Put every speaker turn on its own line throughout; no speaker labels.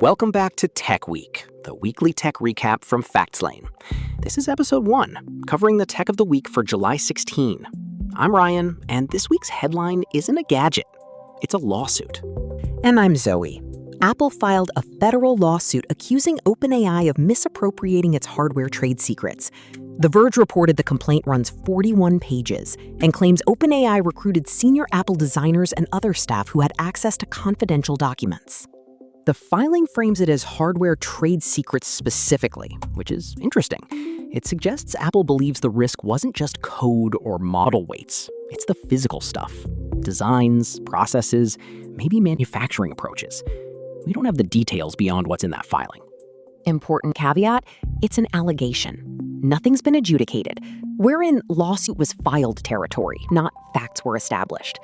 Welcome back to Tech Week, the weekly tech recap from FactsLane. This is episode 1, covering the tech of the week for July 16. I'm Ryan, and this week's headline isn't a gadget. It's a lawsuit.
And I'm Zoe. Apple filed a federal lawsuit accusing OpenAI of misappropriating its hardware trade secrets. The Verge reported the complaint runs 41 pages and claims OpenAI recruited senior Apple designers and other staff who had access to confidential documents. The filing frames it as hardware trade secrets specifically, which is interesting. It suggests Apple believes the risk wasn't just code or model weights. It's the physical stuff. Designs, processes, maybe manufacturing approaches. We don't have the details beyond what's in that filing. Important caveat, it's an allegation. Nothing's been adjudicated. We're in lawsuit was filed territory, not facts were established.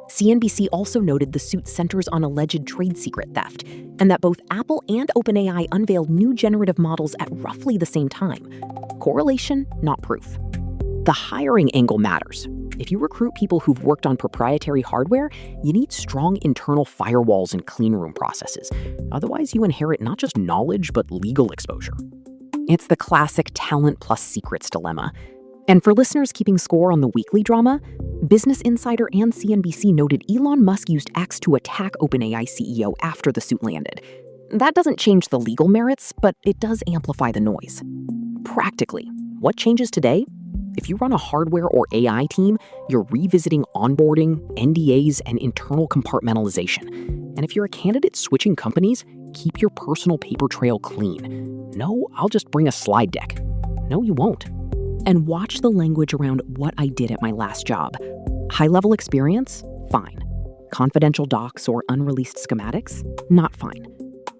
CNBC also noted the suit centers on alleged trade secret theft, and that both Apple and OpenAI unveiled new generative models at roughly the same time. Correlation, not proof. The hiring angle matters. If you recruit people who've worked on proprietary hardware, you need strong internal firewalls and cleanroom processes. Otherwise, you inherit not just knowledge, but legal exposure. It's the classic talent plus secrets dilemma. And for listeners keeping score on the weekly drama, Business Insider and CNBC noted Elon Musk used X to attack OpenAI CEO after the suit landed. That doesn't change the legal merits, but it does amplify the noise. Practically, what changes today? If you run a hardware or AI team, you're revisiting onboarding, NDAs, and internal compartmentalization. And if you're a candidate switching companies, keep your personal paper trail clean. No, I'll just bring a slide deck. No, you won't. And watch the language around what I did at my last job. High-level experience? Fine. Confidential docs or unreleased schematics? Not fine.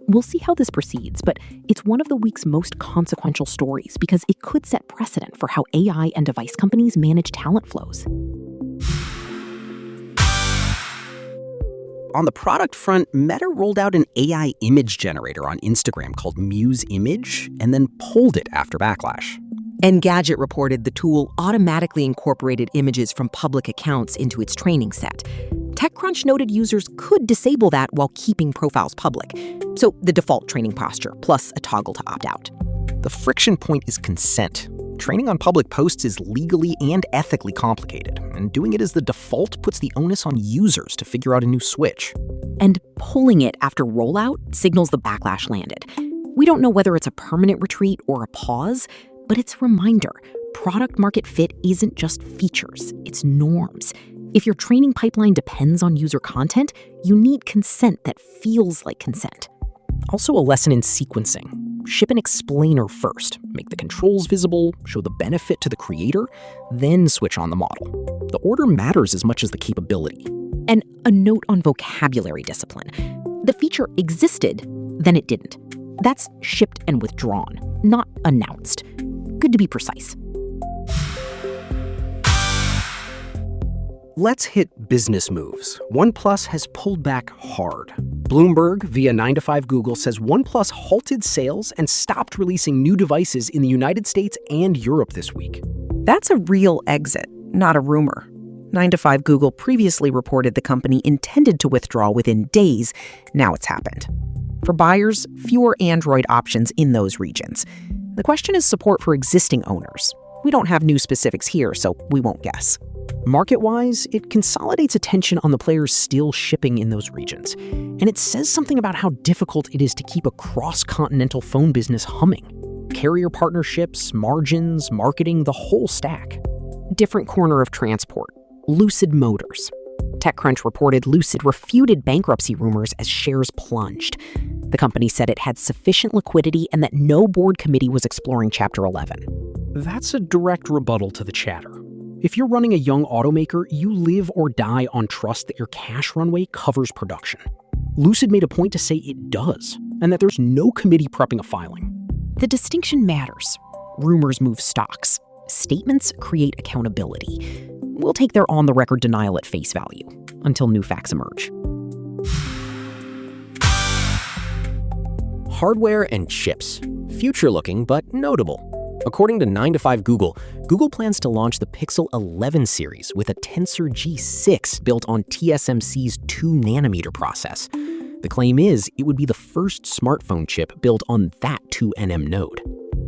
We'll see how this proceeds, but it's one of the week's most consequential stories because it could set precedent for how AI and device companies manage talent flows.
On the product front, Meta rolled out an AI image generator on Instagram called Muse Image and then pulled it after backlash.
Engadget reported the tool automatically incorporated images from public accounts into its training set. TechCrunch noted users could disable that while keeping profiles public. So the default training posture, plus a toggle to opt out.
The friction point is consent. Training on public posts is legally and ethically complicated, and doing it as the default puts the onus on users to figure out a new switch.
And pulling it after rollout signals the backlash landed. We don't know whether it's a permanent retreat or a pause, but it's a reminder, product market fit isn't just features, it's norms. If your training pipeline depends on user content, you need consent that feels like consent.
Also a lesson in sequencing. Ship an explainer first, make the controls visible, show the benefit to the creator, then switch on the model. The order matters as much as the capability.
And a note on vocabulary discipline. The feature existed, then it didn't. That's shipped and withdrawn, not announced. Good to be precise.
Let's hit business moves. OnePlus has pulled back hard. Bloomberg, via 9to5 Google, says OnePlus halted sales and stopped releasing new devices in the United States and Europe this week.
That's a real exit, not a rumor. 9to5 Google previously reported the company intended to withdraw within days. Now it's happened. For buyers, fewer Android options in those regions. The question is support for existing owners. We don't have new specifics here, so we won't guess.
Market-wise, it consolidates attention on the players still shipping in those regions. And it says something about how difficult it is to keep a cross-continental phone business humming. Carrier partnerships, margins, marketing, the whole stack.
Different corner of transport. Lucid Motors. TechCrunch reported Lucid refuted bankruptcy rumors as shares plunged. The company said it had sufficient liquidity and that no board committee was exploring Chapter 11.
That's a direct rebuttal to the chatter. If you're running a young automaker, you live or die on trust that your cash runway covers production. Lucid made a point to say it does, and that there's no committee prepping a filing.
The distinction matters. Rumors move stocks. Statements create accountability. We'll take their on-the-record denial at face value until new facts emerge.
Hardware and chips. Future-looking, but notable. According to 9to5 Google, Google plans to launch the Pixel 11 series with a Tensor G6 built on TSMC's 2nm process. The claim is it would be the first smartphone chip built on that 2nm node.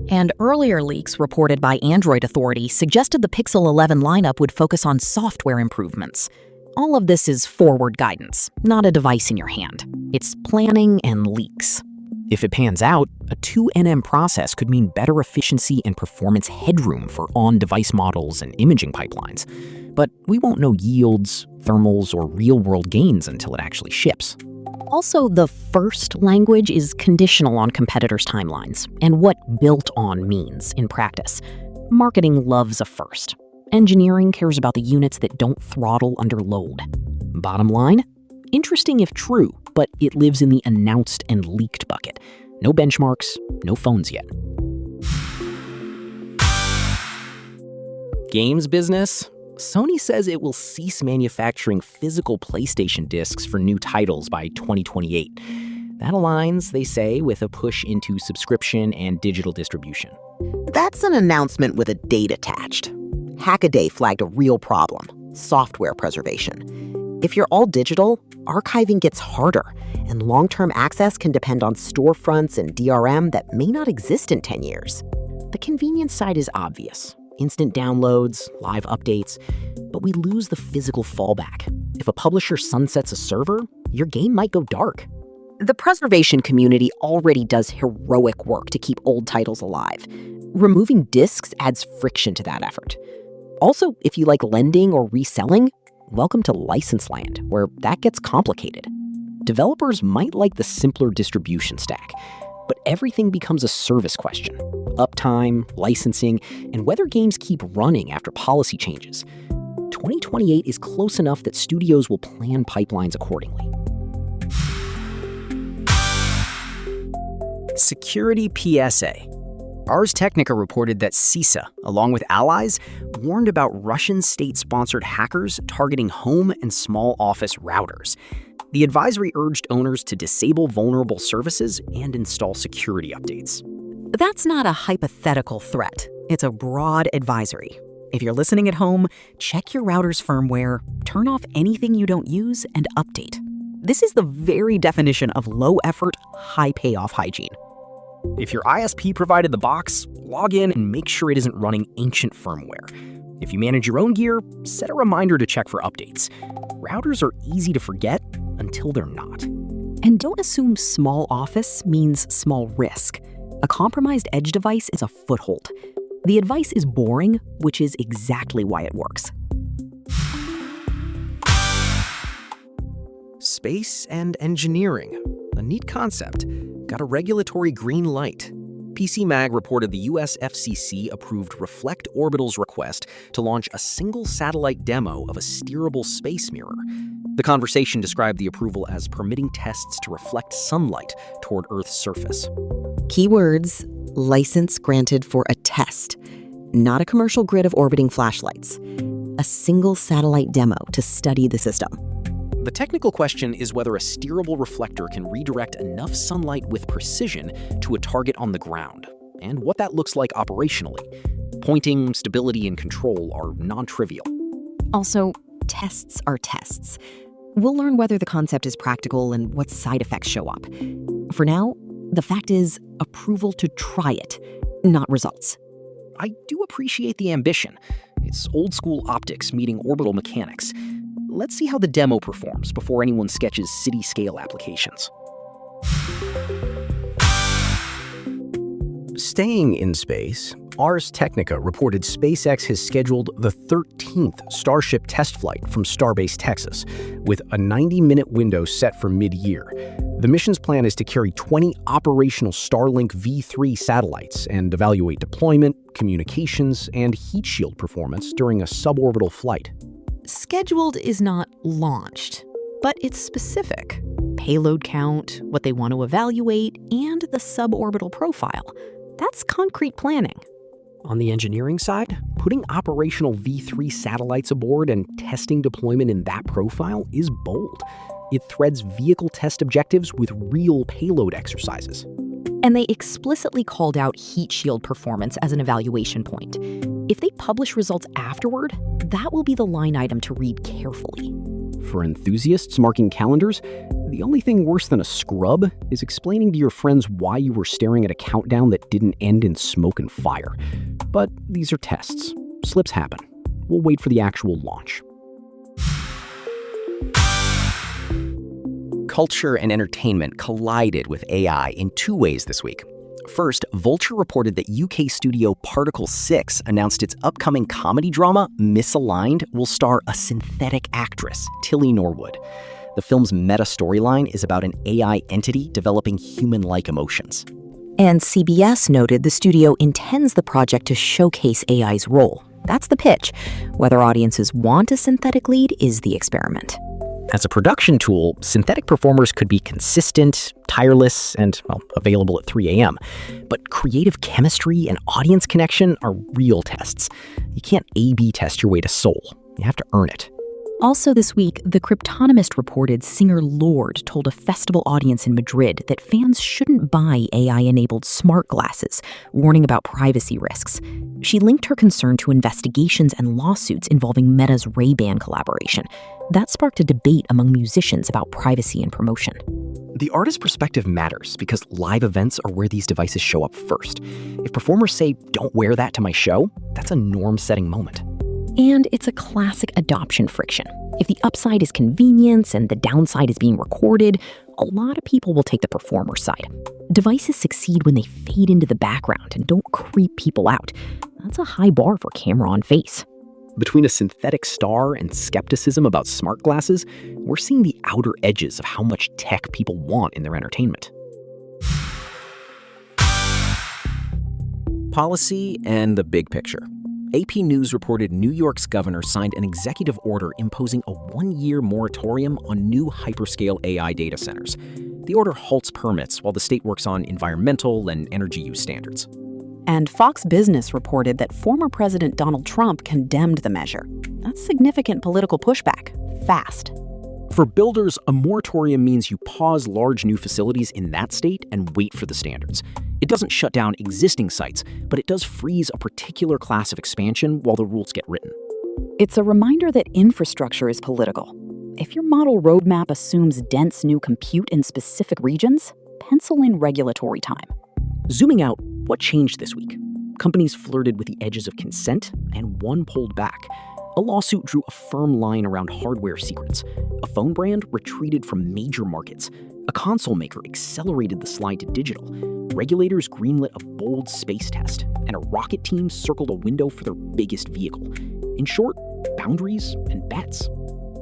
And earlier leaks reported by Android Authority suggested the Pixel 11 lineup would focus on software improvements. All of this is forward guidance, not a device in your hand. It's planning and leaks.
If it pans out, a 2nm process could mean better efficiency and performance headroom for on-device models and imaging pipelines. But we won't know yields, thermals, or real-world gains until it actually ships.
Also, the first language is conditional on competitors' timelines and what built on means in practice. Marketing loves a first. Engineering cares about the units that don't throttle under load.
Bottom line, interesting if true, but it lives in the announced and leaked bucket. No benchmarks, no phones yet. Games business? Sony says it will cease manufacturing physical PlayStation discs for new titles by 2028. That aligns, they say, with a push into subscription and digital distribution.
That's an announcement with a date attached. Hackaday flagged a real problem: software preservation. If you're all digital, archiving gets harder, and long-term access can depend on storefronts and DRM that may not exist in 10 years.
The convenience side is obvious. Instant downloads, live updates, but we lose the physical fallback. If a publisher sunsets a server, your game might go dark.
The preservation community already does heroic work to keep old titles alive. Removing discs adds friction to that effort.
Also, if you like lending or reselling, welcome to license land, where that gets complicated. Developers might like the simpler distribution stack, but everything becomes a service question. Uptime, licensing, and whether games keep running after policy changes. 2028 is close enough that studios will plan pipelines accordingly. Security PSA. Ars Technica reported that CISA, along with allies, warned about Russian state-sponsored hackers targeting home and small office routers. The advisory urged owners to disable vulnerable services and install security updates.
That's not a hypothetical threat. It's a broad advisory. If you're listening at home, check your router's firmware, turn off anything you don't use, and update. This is the very definition of low-effort, high-payoff hygiene.
If your ISP provided the box, log in and make sure it isn't running ancient firmware. If you manage your own gear, set a reminder to check for updates. Routers are easy to forget until they're not.
And don't assume small office means small risk. A compromised edge device is a foothold. The advice is boring, which is exactly why it works.
Space and engineering. A neat concept. Got a regulatory green light. PCMag reported the US FCC approved Reflect Orbital's request to launch a single satellite demo of a steerable space mirror. The conversation described the approval as permitting tests to reflect sunlight toward Earth's surface.
Keywords: license granted for a test, not a commercial grid of orbiting flashlights. A single satellite demo to study the system.
The technical question is whether a steerable reflector can redirect enough sunlight with precision to a target on the ground, and what that looks like operationally. Pointing, stability, and control are non-trivial.
Also, tests are tests. We'll learn whether the concept is practical and what side effects show up. For now, the fact is approval to try it, not results.
I do appreciate the ambition. It's old-school optics meeting orbital mechanics. Let's see how the demo performs before anyone sketches city-scale applications. Staying in space, Ars Technica reported SpaceX has scheduled the 13th Starship test flight from Starbase, Texas, with a 90-minute window set for mid-year. The mission's plan is to carry 20 operational Starlink V3 satellites and evaluate deployment, communications, and heat shield performance during a suborbital flight.
Scheduled is not launched, but it's specific. Payload count, what they want to evaluate, and the suborbital profile. That's concrete planning.
On the engineering side, putting operational V3 satellites aboard and testing deployment in that profile is bold. It threads vehicle test objectives with real payload exercises.
And they explicitly called out heat shield performance as an evaluation point. If they publish results afterward, that will be the line item to read carefully.
For enthusiasts marking calendars, the only thing worse than a scrub is explaining to your friends why you were staring at a countdown that didn't end in smoke and fire. But these are tests. Slips happen. We'll wait for the actual launch.
Culture and entertainment collided with AI in two ways this week. First, Vulture reported that UK studio Particle 6 announced its upcoming comedy drama, Misaligned, will star a synthetic actress, Tilly Norwood. The film's meta storyline is about an AI entity developing human-like emotions.
And CBS noted the studio intends the project to showcase AI's role. That's the pitch. Whether audiences want a synthetic lead is the experiment.
As a production tool, synthetic performers could be consistent, tireless, and, available at 3 a.m. But creative chemistry and audience connection are real tests. You can't A/B test your way to soul. You have to earn it.
Also this week, The Cryptonomist reported singer Lorde told a festival audience in Madrid that fans shouldn't buy AI-enabled smart glasses, warning about privacy risks. She linked her concern to investigations and lawsuits involving Meta's Ray-Ban collaboration. That sparked a debate among musicians about privacy and promotion.
The artist's perspective matters because live events are where these devices show up first. If performers say, "Don't wear that to my show," that's a norm-setting moment.
And it's a classic adoption friction. If the upside is convenience and the downside is being recorded, a lot of people will take the performer's side. Devices succeed when they fade into the background and don't creep people out. That's a high bar for camera on face.
Between a synthetic star and skepticism about smart glasses, we're seeing the outer edges of how much tech people want in their entertainment.
Policy and the big picture. AP News reported New York's governor signed an executive order imposing a 1-year moratorium on new hyperscale AI data centers. The order halts permits while the state works on environmental and energy use standards.
And Fox Business reported that former President Donald Trump condemned the measure. That's significant political pushback. Fast.
For builders, a moratorium means you pause large new facilities in that state and wait for the standards. It doesn't shut down existing sites, but it does freeze a particular class of expansion while the rules get written.
It's a reminder that infrastructure is political. If your model roadmap assumes dense new compute in specific regions, pencil in regulatory time.
Zooming out, what changed this week? Companies flirted with the edges of consent, and one pulled back. A lawsuit drew a firm line around hardware secrets. A phone brand retreated from major markets. A console maker accelerated the slide to digital. Regulators greenlit a bold space test, and a rocket team circled a window for their biggest vehicle. In short, boundaries and bets.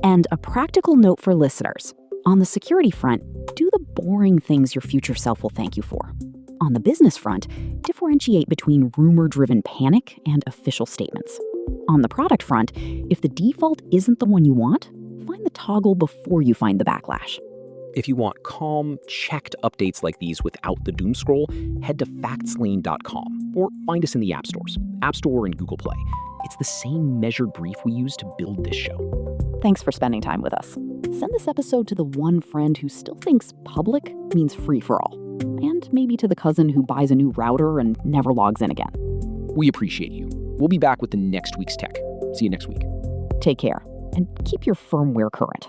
And a practical note for listeners. On the security front, do the boring things your future self will thank you for. On the business front, differentiate between rumor-driven panic and official statements. On the product front, if the default isn't the one you want, find the toggle before you find the backlash.
If you want calm, checked updates like these without the doom scroll, head to factslane.com or find us in the app stores, App Store and Google Play. It's the same measured brief we use to build this show.
Thanks for spending time with us. Send this episode to the one friend who still thinks public means free for all. And maybe to the cousin who buys a new router and never logs in again.
We appreciate you. We'll be back with the next week's tech. See you next week.
Take care, and keep your firmware current.